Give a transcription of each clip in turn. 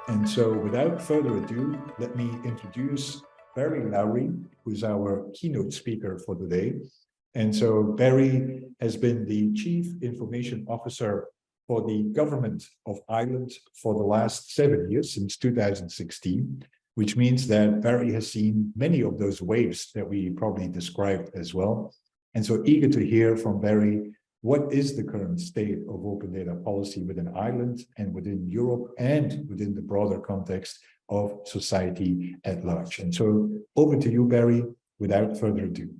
And so without further ado, let me introduce Barry Lowry, who's our keynote speaker for today. And so Barry has been the Chief Information Officer for the government of Ireland for the last 7 years, since 2016, which means that Barry has seen many of those waves that we probably described as well. And so eager to hear from Barry, what is the current state of open data policy within Ireland and within Europe and within the broader context of society at large? And so over to you, Barry, without further ado.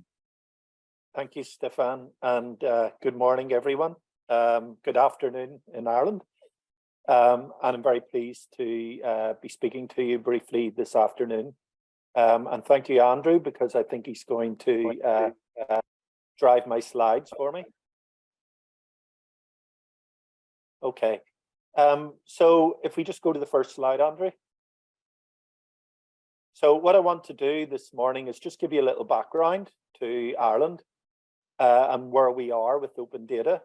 Thank you, Stefan, and good morning, everyone. Good afternoon in Ireland. And I'm very pleased to be speaking to you briefly this afternoon. And thank you, Andrew, because I think he's going to drive my slides for me. Okay, so if we just go to the first slide, Andrew. So what I want to do this morning is just give you a little background to Ireland and where we are with open data.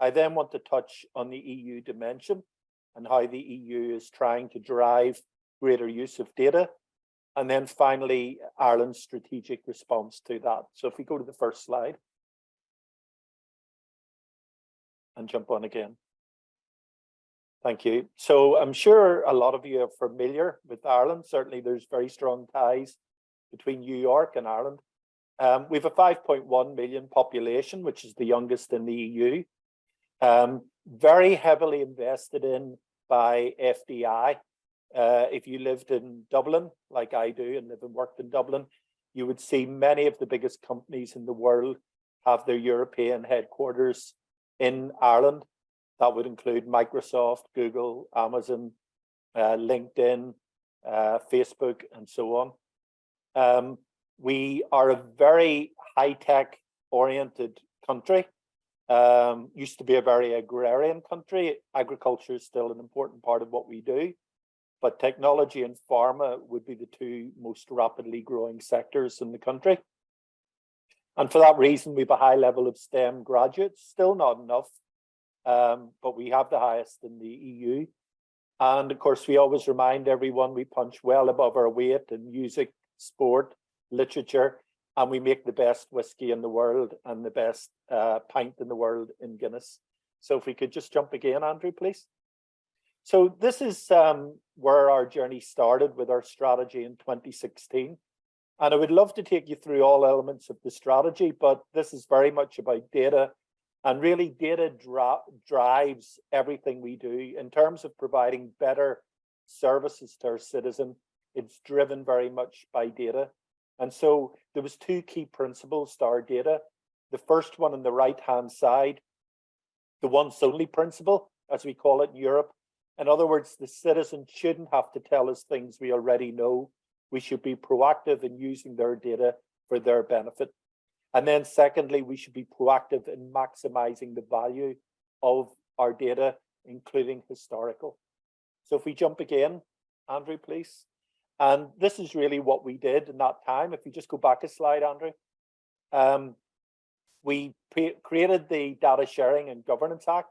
I then want to touch on the EU dimension and how the EU is trying to drive greater use of data. And then finally, Ireland's strategic response to that. So if we go to the first slide and jump on again. Thank you. So I'm sure a lot of you are familiar with Ireland. Certainly there's very strong ties between New York and Ireland. We have a 5.1 million population, which is the youngest in the EU. Very heavily invested in by FDI. If you lived in Dublin, like I do, and live and worked in Dublin, you would see many of the biggest companies in the world have their European headquarters in Ireland. That would include Microsoft, Google, Amazon, LinkedIn, Facebook, and so on. We are a very high-tech oriented country. Used to be a very agrarian country. Agriculture is still an important part of what we do, but technology and pharma would be the two most rapidly growing sectors in the country. And for that reason, we have a high level of STEM graduates, still not enough. But we have the highest in the EU. And of course, we always remind everyone we punch well above our weight in music, sport, literature, and we make the best whiskey in the world and the best pint in the world in Guinness. So if we could just jump again, Andrew, please. So this is where our journey started with our strategy in 2016. And I would love to take you through all elements of the strategy, but this is very much about data. And really, data drives everything we do in terms of providing better services to our citizen. It's driven very much by data. And so there was two key principles to our data. The first one on the right-hand side, the once only principle, as we call it in Europe. In other words, the citizen shouldn't have to tell us things we already know. We should be proactive in using their data for their benefit. And then secondly, we should be proactive in maximizing the value of our data, including historical. So if we jump again, Andrew, please. And this is really what we did in that time. If you just go back a slide, Andrew. We created the Data Sharing and Governance Act,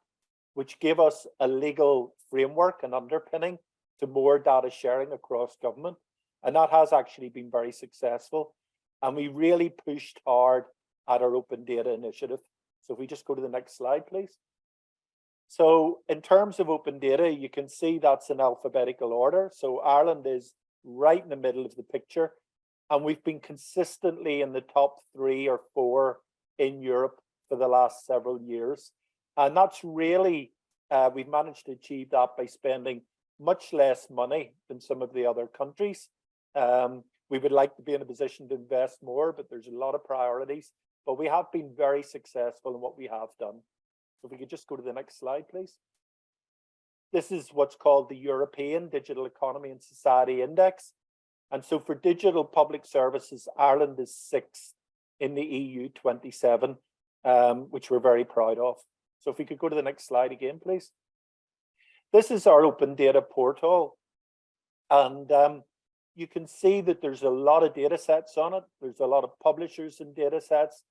which gave us a legal framework and underpinning to more data sharing across government. And that has actually been very successful. And we really pushed hard at our open data initiative. So if we just go to the next slide, please. So in terms of open data, you can see that's in alphabetical order. So Ireland is right in the middle of the picture. And we've been consistently in the top 3 or 4 in Europe for the last several years. And that's really, we've managed to achieve that by spending much less money than some of the other countries. We would like to be in a position to invest more, but there's a lot of priorities. But we have been very successful in what we have done. So if we could just go to the next slide, please. This is what's called the European Digital Economy and Society Index. And so for digital public services, Ireland is 6th in the EU 27, which we're very proud of. So if we could go to the next slide again, please. This is our open data portal. And you can see that there's a lot of data sets on it. There's a lot of publishers and data sets.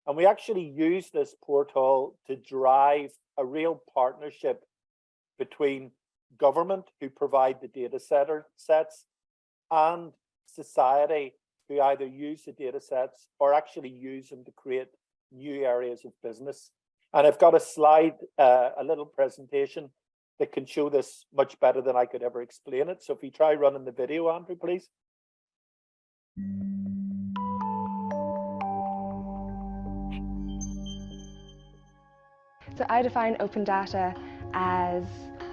And we actually use this portal to drive a real partnership between government who provide the data sets, and society who either use the data sets or actually use them to create new areas of business. And I've got a slide, a little presentation that can show this much better than I could ever explain it. So if you try running the video, Andrew, please. So I define open data as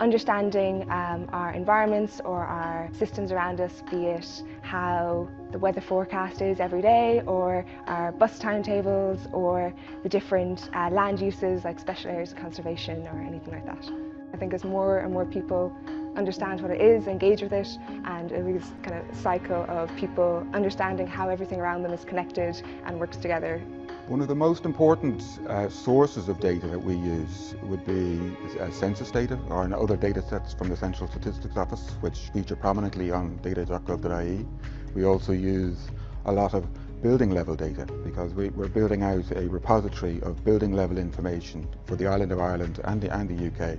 understanding our environments or our systems around us, be it how the weather forecast is every day, or our bus timetables, or the different land uses like special areas of conservation or anything like that. I think as more and more people understand what it is, engage with it, and it is kind of a cycle of people understanding how everything around them is connected and works together. One of the most important sources of data that we use would be census data or other data sets from the Central Statistics Office, which feature prominently on data.gov.ie. We also use a lot of building level data because we're building out a repository of building level information for the island of Ireland and the UK.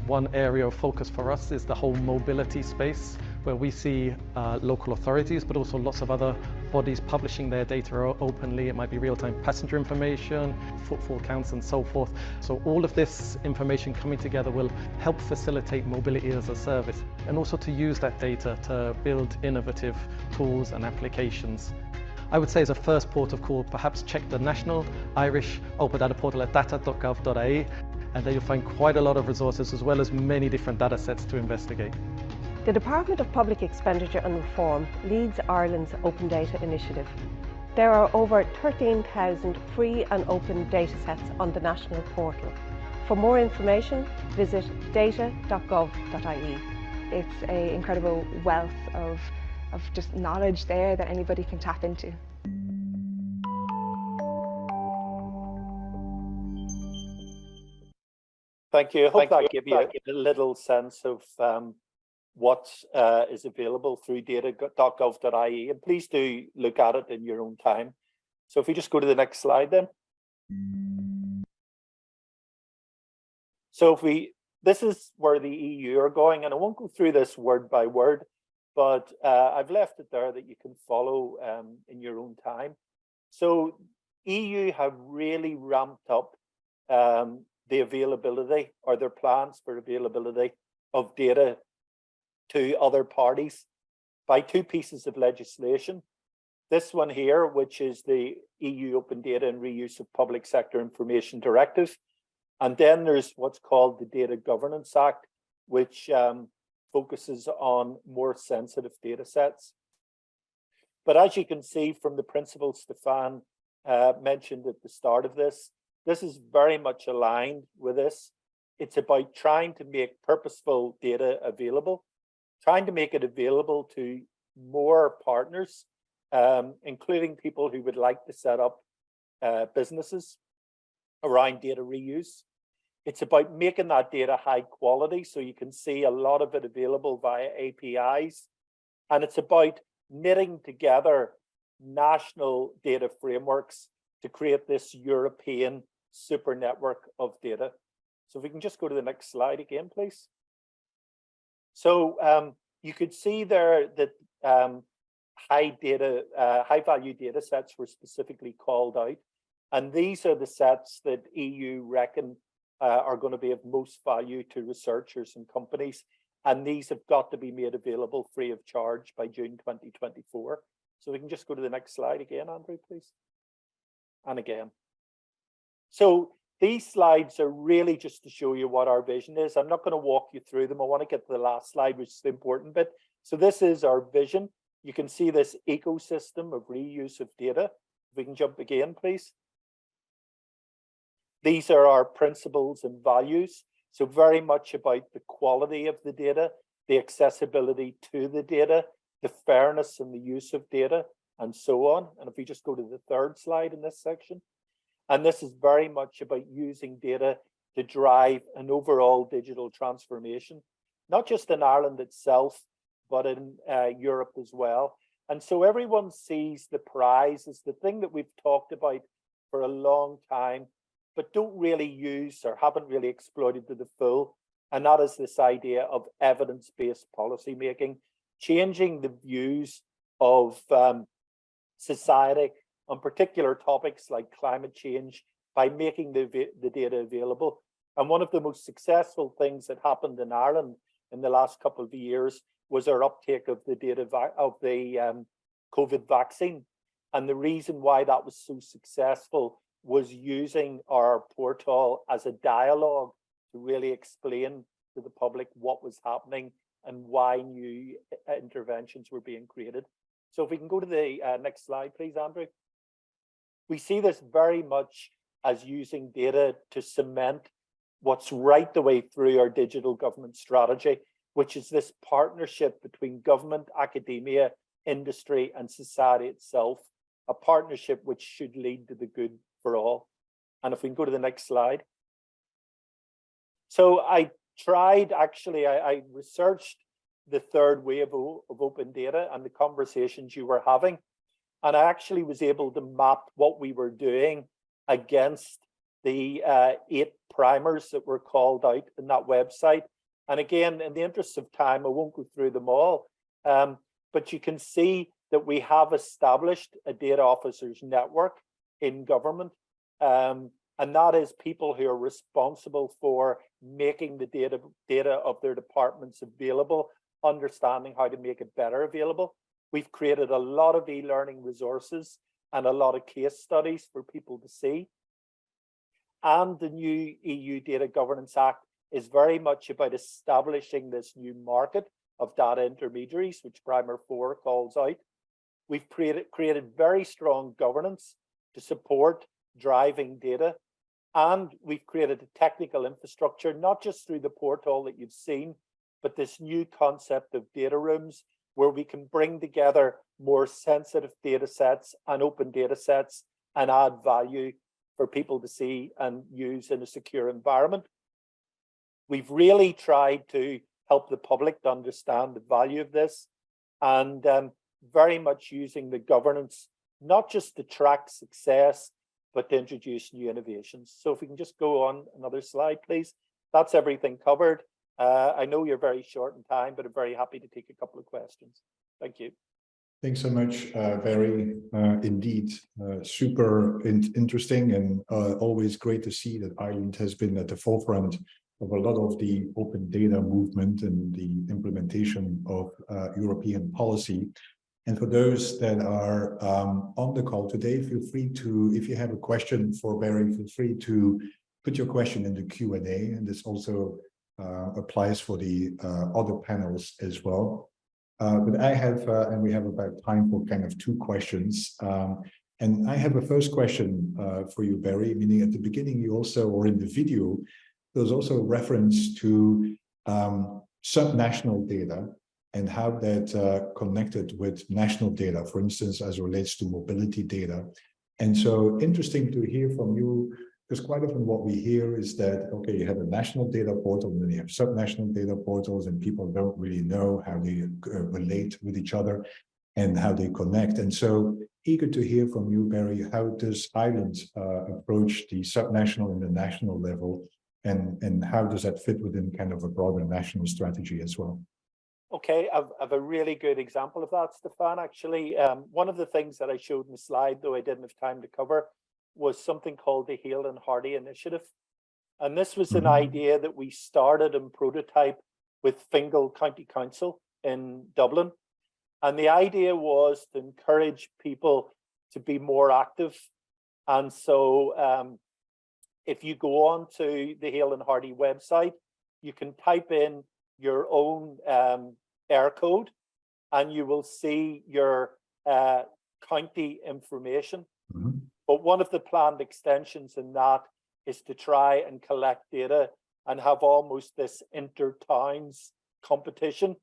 One area of focus for us is the whole mobility space, where we see local authorities, but also lots of other bodies publishing their data openly. It might be real-time passenger information, footfall counts, and so forth. So all of this information coming together will help facilitate mobility as a service, and also to use that data to build innovative tools and applications. I would say as a first port of call, perhaps check the national Irish open data portal at data.gov.ie, and there you'll find quite a lot of resources as well as many different data sets to investigate. The Department of Public Expenditure and Reform leads Ireland's Open Data Initiative. There are over 13,000 free and open data sets on the national portal. For more information, visit data.gov.ie. It's an incredible wealth of just knowledge there that anybody can tap into. Thank you. I hope that gave you a little sense of what is available through data.gov.ie, and please do look at it in your own time. So if we just go to the next slide then. So this is where the EU are going, and I won't go through this word by word, but I've left it there that you can follow in your own time. So EU have really ramped up the availability, or their plans for availability of data to other parties by two pieces of legislation. This one here, which is the EU Open Data and Reuse of Public Sector Information Directive. And then there's what's called the Data Governance Act, which focuses on more sensitive data sets. But as you can see from the principles Stefan mentioned at the start of this is very much aligned with this. It's about trying to make purposeful data available, trying to make it available to more partners, including people who would like to set up businesses around data reuse. It's about making that data high quality so you can see a lot of it available via APIs. And it's about knitting together national data frameworks to create this European super network of data. So if we can just go to the next slide again, please. So you could see there that high value data sets were specifically called out. And these are the sets that EU reckon are going to be of most value to researchers and companies. And these have got to be made available free of charge by June 2024. So we can just go to the next slide again, Andrew, please. And again. So these slides are really just to show you what our vision is. I'm not going to walk you through them. I want to get to the last slide, which is the important bit. So this is our vision. You can see this ecosystem of reuse of data. If we can jump again, please. These are our principles and values. So very much about the quality of the data, the accessibility to the data, the fairness and the use of data, and so on. And if we just go to the third slide in this section. And this is very much about using data to drive an overall digital transformation, not just in Ireland itself, but in Europe as well. And so everyone sees the prize as the thing that we've talked about for a long time, but don't really use or haven't really exploited to the full. and that is this idea of evidence-based policy making, changing the views of society on particular topics like climate change by making the data available. And one of the most successful things that happened in Ireland in the last couple of years was our uptake of the data of the COVID vaccine. And the reason why that was so successful was using our portal as a dialogue to really explain to the public what was happening and why new interventions were being created. So if we can go to the next slide, please, Andrew. We see this very much as using data to cement what's right the way through our digital government strategy, which is this partnership between government, academia, industry, and society itself, a partnership which should lead to the good for all. And if we can go to the next slide. So I researched the third wave of open data and the conversations you were having. And I actually was able to map what we were doing against the 8 primers that were called out in that website. And again, in the interest of time, I won't go through them all, but you can see that we have established a data officers network in government. And that is people who are responsible for making the data of their departments available, understanding how to make it better available. We've created a lot of e-learning resources and a lot of case studies for people to see. And the new EU Data Governance Act is very much about establishing this new market of data intermediaries, which Primer 4 calls out. We've created very strong governance to support driving data. And we've created a technical infrastructure, not just through the portal that you've seen, but this new concept of data rooms where we can bring together more sensitive data sets and open data sets and add value for people to see and use in a secure environment. We've really tried to help the public to understand the value of this, and very much using the governance, not just to track success, but to introduce new innovations. So if we can just go on another slide, please. That's everything covered. I know you're very short in time, but I'm very happy to take a couple of questions. Thank you. Thanks so much, Barry. Indeed, super interesting, and always great to see that Ireland has been at the forefront of a lot of the open data movement and the implementation of European policy. And for those that are on the call today, feel free to, if you have a question for Barry, feel free to put your question in the Q&A, and this also applies for the other panels as well. But I have, and we have about time for kind of 2 questions. And I have a first question for you, Barry, meaning at the beginning you also, or in the video, there's also reference to subnational data and how that connected with national data, for instance, as it relates to mobility data. And so interesting to hear from you, because quite often what we hear is that, okay, you have a national data portal, and then you have subnational data portals, and people don't really know how they relate with each other and how they connect. And so eager to hear from you, Barry, how does Ireland approach the subnational and the national level, and how does that fit within kind of a broader national strategy as well? Okay, I've a really good example of that, Stefan, actually. One of the things that I showed in the slide, though I didn't have time to cover, was something called the Hale and Hardy Initiative. And this was an idea that we started and prototype with Fingal County Council in Dublin. And the idea was to encourage people to be more active. And so if you go on to the Hale and Hardy website, you can type in your own air code and you will see your county information. But one of the planned extensions in that is to try and collect data and have almost this inter-towns competition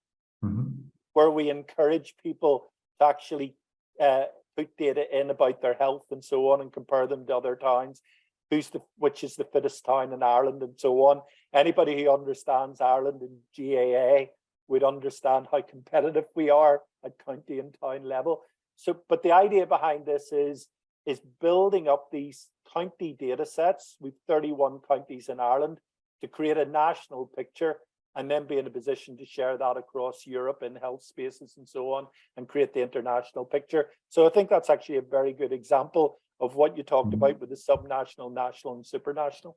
where we encourage people to actually put data in about their health and so on and compare them to other towns, which is the fittest town in Ireland and so on. Anybody who understands Ireland and GAA would understand how competitive we are at county and town level. So, but the idea behind this is building up these county data sets. We've 31 counties in Ireland, to create a national picture and then be in a position to share that across Europe in health spaces and so on, and create the international picture. So I think that's actually a very good example of what you talked about with the subnational, national, and supranational.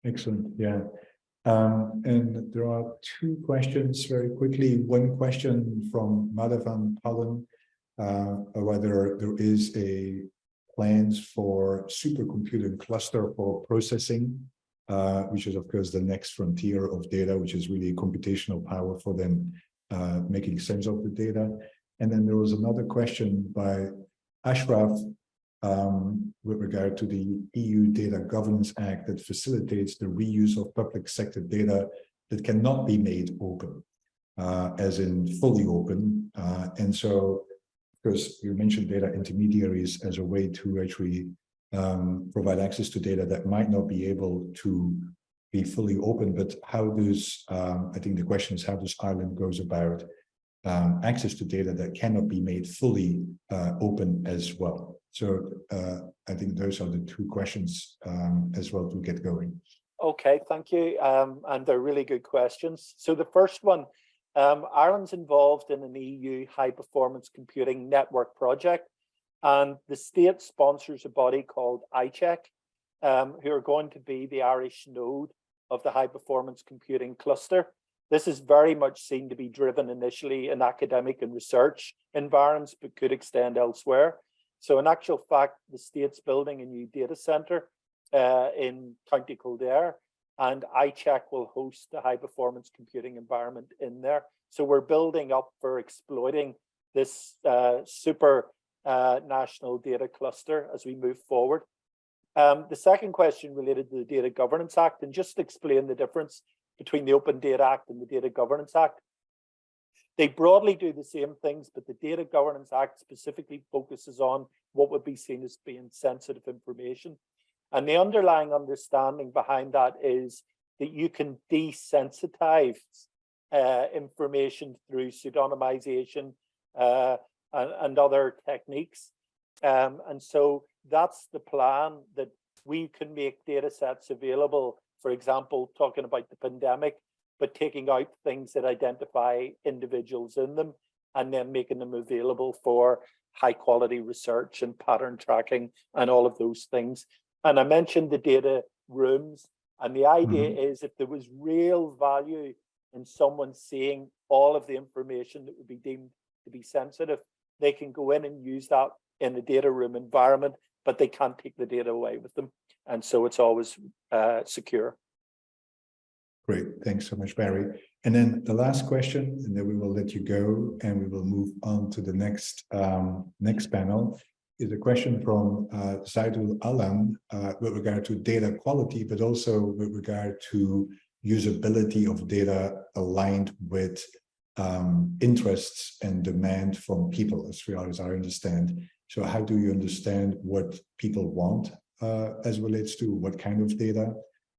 Excellent, yeah. And there are two questions very quickly. One question from Madhavan Palan, whether there is a plans for supercomputing cluster for processing, which is of course the next frontier of data, which is really computational power for them making sense of the data. And then there was another question by Ashraf with regard to the EU Data Governance Act that facilitates the reuse of public sector data that cannot be made open, as in fully open. And so, because you mentioned data intermediaries as a way to actually provide access to data that might not be able to be fully open, but how does, I think the question is, how does Ireland goes about access to data that cannot be made fully open as well? So I think those are the two questions as well to get going. Okay, thank you. And they're really good questions. So the first one, Ireland's involved in an EU high performance computing network project, and the state sponsors a body called iCheck, who are going to be the Irish node of the high performance computing cluster. This is very much seen to be driven initially in academic and research environments, but could extend elsewhere. So in actual fact, the state's building a new data center in County Kildare, and iCheck will host the high performance computing environment in there. So we're building up for exploiting this super national data cluster as we move forward. The second question related to the Data Governance Act, and just to explain the difference between the Open Data Act and the Data Governance Act. They broadly do the same things, but the Data Governance Act specifically focuses on what would be seen as being sensitive information. And the underlying understanding behind that is that you can desensitize information through pseudonymization and other techniques. And so that's the plan, that we can make data sets available, for example, talking about the pandemic, but taking out things that identify individuals in them and then making them available for high quality research and pattern tracking and all of those things. And I mentioned the data rooms, and the idea is if there was real value in someone seeing all of the information that would be deemed to be sensitive, they can go in and use that in the data room environment, but they can't take the data away with them. And so it's always secure. Great, thanks so much, Barry. And then the last question, and then we will let you go, and we will move on to the next panel, is a question from Zaidul Alam with regard to data quality, but also with regard to usability of data aligned with interests and demand from people, as far as I understand. So how do you understand what people want as relates to what kind of data?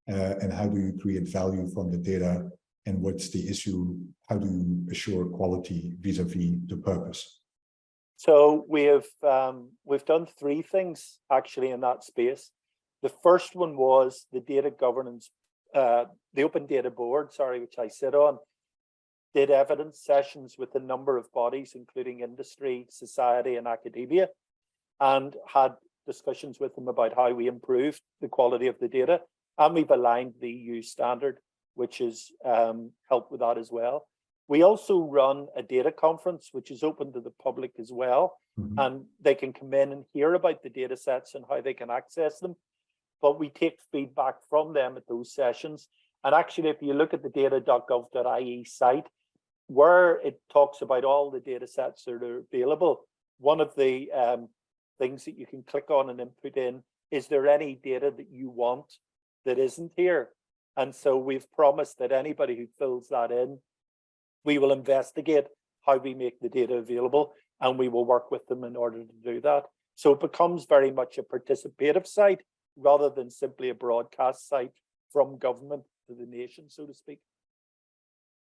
And how do you create value from the data, and what's the issue? How do you assure quality vis-a-vis the purpose? So we've done three things actually in that space. The first one was the data governance, the Open Data Board, which I sit on, did evidence sessions with a number of bodies, including industry, society, and academia, and had discussions with them about how we improved the quality of the data. And we've aligned the EU standard, which has helped with that as well. We also run a data conference, which is open to the public as well. And they can come in and hear about the data sets and how they can access them. But we take feedback from them at those sessions. And actually, if you look at the data.gov.ie site, where it talks about all the data sets that are available, one of the things that you can click on and input in, is there any data that you want that isn't here? And so we've promised that anybody who fills that in, we will investigate how we make the data available, and we will work with them in order to do that. So it becomes very much a participative site rather than simply a broadcast site from government to the nation, so to speak.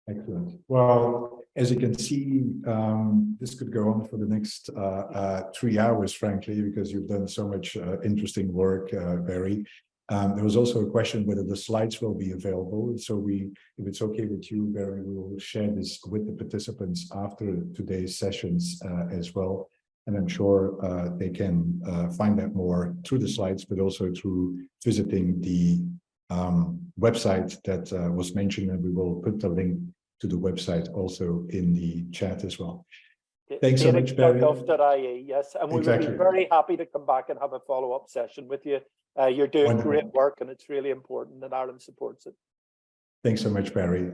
Excellent. Well, as you can see, this could go on for the next 3 hours, frankly, because you've done so much interesting work, Barry. There was also a question whether the slides will be available. So if it's okay with you, Barry, we will share this with the participants after today's sessions as well. And I'm sure they can find out more through the slides, but also through visiting the website that was mentioned, and we will put the link to the website also in the chat as well. Thanks so much, Barry. Data.ie, yes, and we would be very happy to come back and have a follow-up session with you. You're doing great work, and it's really important that Ireland supports it. Thanks so much, Barry.